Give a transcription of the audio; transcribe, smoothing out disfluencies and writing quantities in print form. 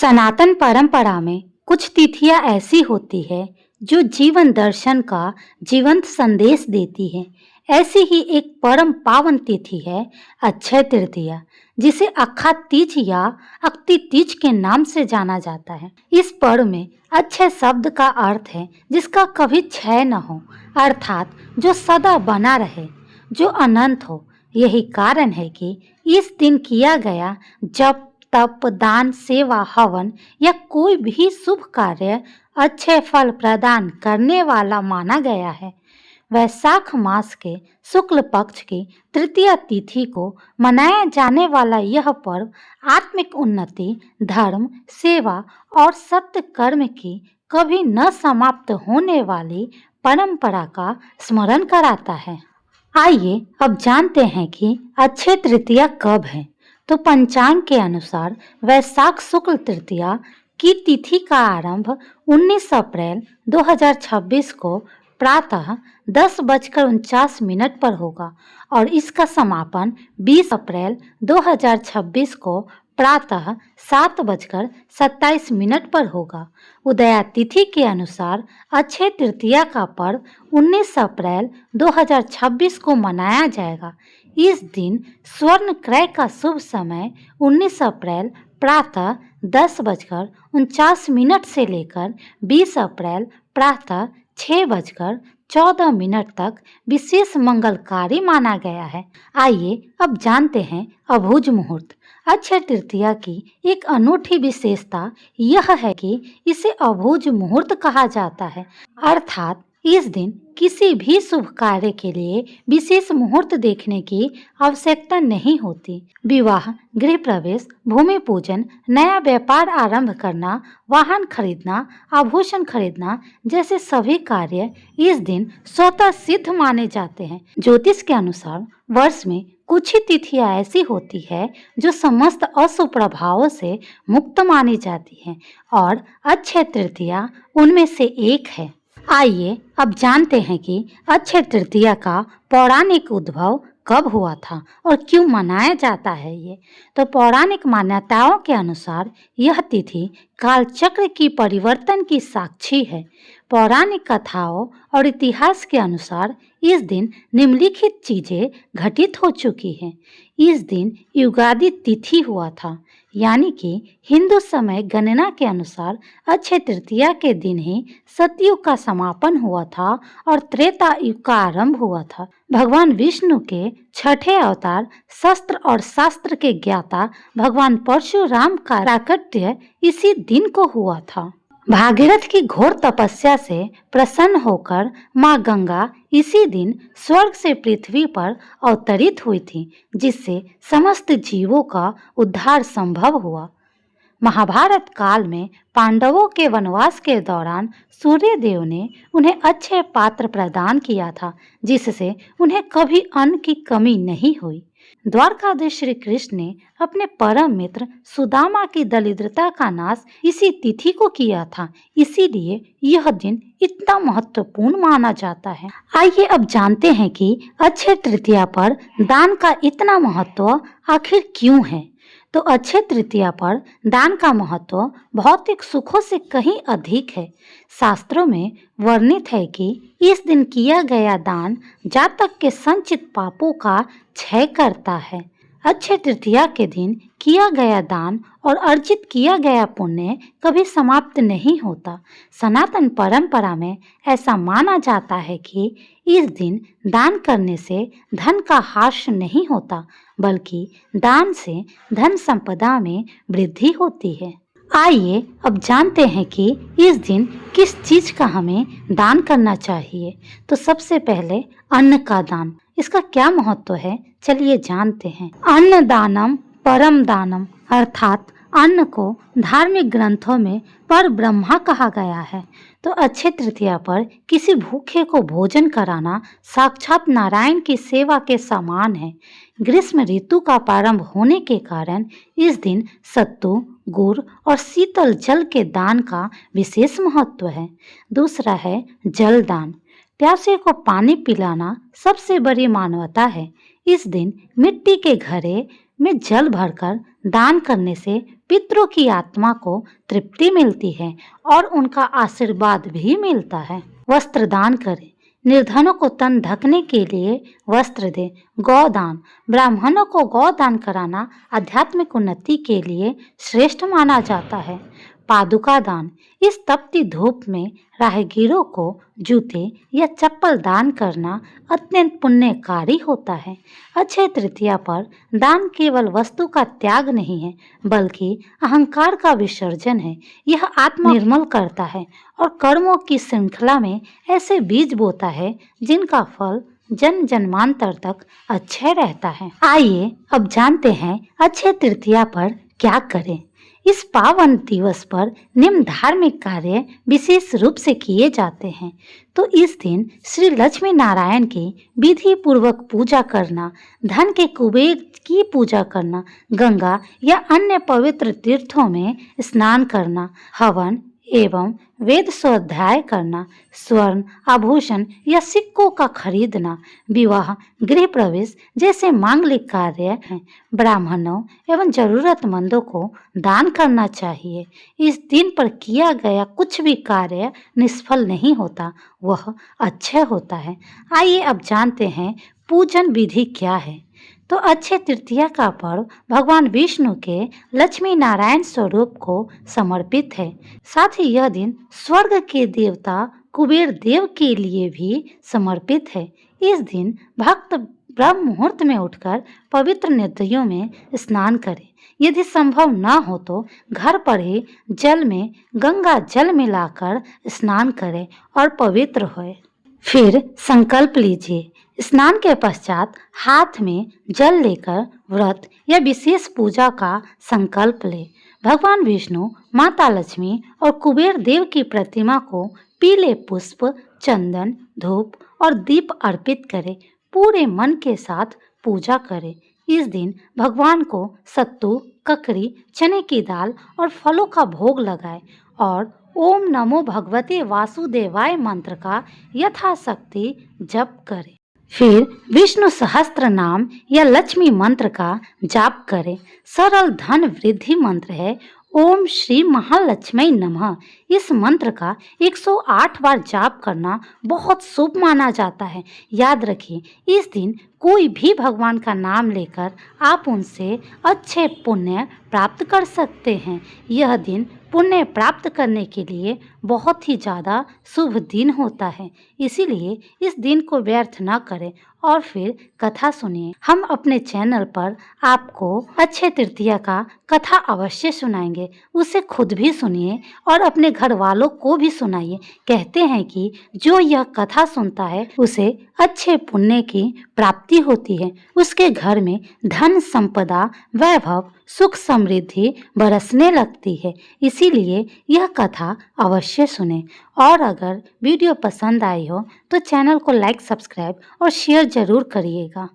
सनातन परंपरा में कुछ तिथियां ऐसी होती है जो जीवन दर्शन का जीवंत संदेश देती है। ऐसी ही एक परम पावन तिथि है अक्षय तृतीया, जिसे अक्खा तीज या अक्ति तीज के नाम से जाना जाता है। इस पर्व में अक्षय शब्द का अर्थ है जिसका कभी क्षय न हो, अर्थात जो सदा बना रहे, जो अनंत हो। यही कारण है कि इस दिन किया गया जप तप दान सेवा हवन या कोई भी शुभ कार्य अच्छे फल प्रदान करने वाला माना गया है। वैशाख मास के शुक्ल पक्ष की तृतीया तिथि को मनाया जाने वाला यह पर्व आत्मिक उन्नति, धर्म, सेवा और सत्य कर्म की कभी न समाप्त होने वाली परंपरा का स्मरण कराता है। आइए अब जानते हैं कि अक्षय तृतीया कब है। तो पंचांग के अनुसार वैशाख शुक्ल तृतीया की तिथि का आरंभ 19 अप्रैल 2026 को प्रातः 10:49 पर होगा और इसका समापन 20 अप्रैल 2026 को प्रातः 7:27 पर होगा। उदया तिथि के अनुसार अक्षय तृतीया का पर्व 19 अप्रैल 2026 को मनाया जाएगा। इस दिन स्वर्ण क्रय का शुभ समय 19 अप्रैल प्रातः 10:49 से लेकर 20 अप्रैल प्रातः 6:14 तक विशेष मंगलकारी माना गया है। आइए अब जानते हैं अभुज मुहूर्त। अक्षय तृतीया की एक अनूठी विशेषता यह है कि इसे अभुज मुहूर्त कहा जाता है, अर्थात इस दिन किसी भी शुभ कार्य के लिए विशेष मुहूर्त देखने की आवश्यकता नहीं होती। विवाह, गृह प्रवेश, भूमि पूजन, नया व्यापार आरंभ करना, वाहन खरीदना, आभूषण खरीदना जैसे सभी कार्य इस दिन स्वतः सिद्ध माने जाते हैं। ज्योतिष के अनुसार वर्ष में कुछ ही तिथियां ऐसी होती है जो समस्त अशुभ प्रभावों से मुक्त मानी जाती हैं और अक्षय तृतीया उनमें से एक है। आइए अब जानते हैं कि अक्षय तृतीया का पौराणिक उद्भव कब हुआ था और क्यों मनाया जाता है। ये तो पौराणिक मान्यताओं के अनुसार यह तिथि कालचक्र की परिवर्तन की साक्षी है। पौराणिक कथाओं और इतिहास के अनुसार इस दिन निम्नलिखित चीजें घटित हो चुकी हैं। इस दिन युगादि तिथि हुआ था, यानी कि हिंदू समय गणना के अनुसार अक्षय तृतीया के दिन ही सतयुग का समापन हुआ था और त्रेता युग का आरंभ हुआ था। भगवान विष्णु के छठे अवतार शस्त्र और शास्त्र के ज्ञाता भगवान परशुराम का प्राकट्य इसी दिन को हुआ था। भागीरथ की घोर तपस्या से प्रसन्न होकर माँ गंगा इसी दिन स्वर्ग से पृथ्वी पर अवतरित हुई थी, जिससे समस्त जीवों का उद्धार संभव हुआ। महाभारत काल में पांडवों के वनवास के दौरान सूर्य देव ने उन्हें अक्षय पात्र प्रदान किया था, जिससे उन्हें कभी अन्न की कमी नहीं हुई। द्वारकाधीश श्री कृष्ण ने अपने परम मित्र सुदामा की दरिद्रता का नाश इसी तिथि को किया था, इसीलिए यह दिन इतना महत्वपूर्ण माना जाता है। आइए अब जानते हैं कि अक्षय तृतीया पर दान का इतना महत्व आखिर क्यों है। तो अक्षय तृतीया पर दान का महत्व भौतिक सुखों से कहीं अधिक है। शास्त्रों में वर्णित है कि इस दिन किया गया दान जातक के संचित पापों का क्षय करता है। अक्षय तृतीया के दिन किया गया दान और अर्जित किया गया पुण्य कभी समाप्त नहीं होता। सनातन परंपरा में ऐसा माना जाता है कि इस दिन दान करने से धन का ह्रास नहीं होता, बल्कि दान से धन संपदा में वृद्धि होती है। आइए अब जानते हैं कि इस दिन किस चीज का हमें दान करना चाहिए। तो सबसे पहले अन्न का दान, इसका क्या महत्व है, चलिए जानते हैं। अन्न दानम परम दानम, अर्थात अन्न को धार्मिक ग्रंथों में पर ब्रह्मा कहा गया है। तो अक्षय तृतीया पर किसी भूखे को भोजन कराना साक्षात नारायण की सेवा के समान है। ग्रीष्म ऋतु का प्रारंभ होने के कारण इस दिन सत्तू, गुड़ और शीतल जल के दान का विशेष महत्व है। दूसरा है जल दान। प्यासे को पानी पिलाना सबसे बड़ी मानवता है। इस दिन मिट्टी के घड़े में जल भरकर दान करने से पितरों की आत्मा को तृप्ति मिलती है और उनका आशीर्वाद भी मिलता है। वस्त्र दान करें। निर्धनों को तन ढकने के लिए वस्त्र दें। गौदान। ब्राह्मणों को गौदान कराना आध्यात्मिक उन्नति के लिए श्रेष्ठ माना जाता है। पादुका दान। इस तपती धूप में राहगीरों को जूते या चप्पल दान करना अत्यंत पुण्यकारी होता है। अक्षय तृतीया पर दान केवल वस्तु का त्याग नहीं है, बल्कि अहंकार का विसर्जन है। यह आत्मा निर्मल करता है और कर्मों की श्रृंखला में ऐसे बीज बोता है जिनका फल जन जन्मांतर तक अक्षय रहता है। आइए अब जानते हैं अक्षय तृतीया पर क्या करें। इस पावन दिवस पर निम्न धार्मिक कार्य विशेष रूप से किए जाते हैं। तो इस दिन श्री लक्ष्मी नारायण की विधि पूर्वक पूजा करना, धन के कुबेर की पूजा करना, गंगा या अन्य पवित्र तीर्थों में स्नान करना, हवन एवं वेद स्वाध्याय करना, स्वर्ण आभूषण या सिक्कों का खरीदना, विवाह गृह प्रवेश जैसे मांगलिक कार्य हैं, ब्राह्मणों एवं जरूरतमंदों को दान करना चाहिए। इस दिन पर किया गया कुछ भी कार्य निष्फल नहीं होता, वह अक्षय होता है। आइए अब जानते हैं पूजन विधि क्या है। तो अक्षय तृतीया का पर्व भगवान विष्णु के लक्ष्मी नारायण स्वरूप को समर्पित है। साथ ही यह दिन स्वर्ग के देवता कुबेर देव के लिए भी समर्पित है। इस दिन भक्त ब्रह्म मुहूर्त में उठकर पवित्र नदियों में स्नान करें। यदि संभव न हो तो घर पर ही जल में गंगा जल मिलाकर स्नान करें और पवित्र होए। फिर संकल्प लीजिए। स्नान के पश्चात हाथ में जल लेकर व्रत या विशेष पूजा का संकल्प ले। भगवान विष्णु, माता लक्ष्मी और कुबेर देव की प्रतिमा को पीले पुष्प, चंदन, धूप और दीप अर्पित करें। पूरे मन के साथ पूजा करें। इस दिन भगवान को सत्तू, ककड़ी, चने की दाल और फलों का भोग लगाएं और ओम नमो भगवते वासुदेवाय मंत्र का यथाशक्ति जप करें। फिर विष्णु सहस्त्र नाम या लक्ष्मी मंत्र का जाप करें। सरल धन वृद्धि मंत्र है ओम श्री महालक्ष्मी नमः। इस मंत्र का 108 बार जाप करना बहुत शुभ माना जाता है। याद रखिए, इस दिन कोई भी भगवान का नाम लेकर आप उनसे अच्छे पुण्य प्राप्त कर सकते हैं। यह दिन पुण्य प्राप्त करने के लिए बहुत ही ज़्यादा शुभ दिन होता है, इसीलिए इस दिन को व्यर्थ न करें और फिर कथा सुनिए। हम अपने चैनल पर आपको अक्षय तृतीया का कथा अवश्य सुनाएंगे। उसे खुद भी सुनिए और अपने घर वालों को भी सुनाइए। कहते हैं कि जो यह कथा सुनता है उसे अच्छे पुण्य की प्राप्ति होती है। उसके घर में धन संपदा, वैभव, सुख समृद्धि बरसने लगती है। इसीलिए यह कथा अवश्य सुने। और अगर वीडियो पसंद आई हो तो चैनल को लाइक, सब्सक्राइब और शेयर जरूर करिएगा।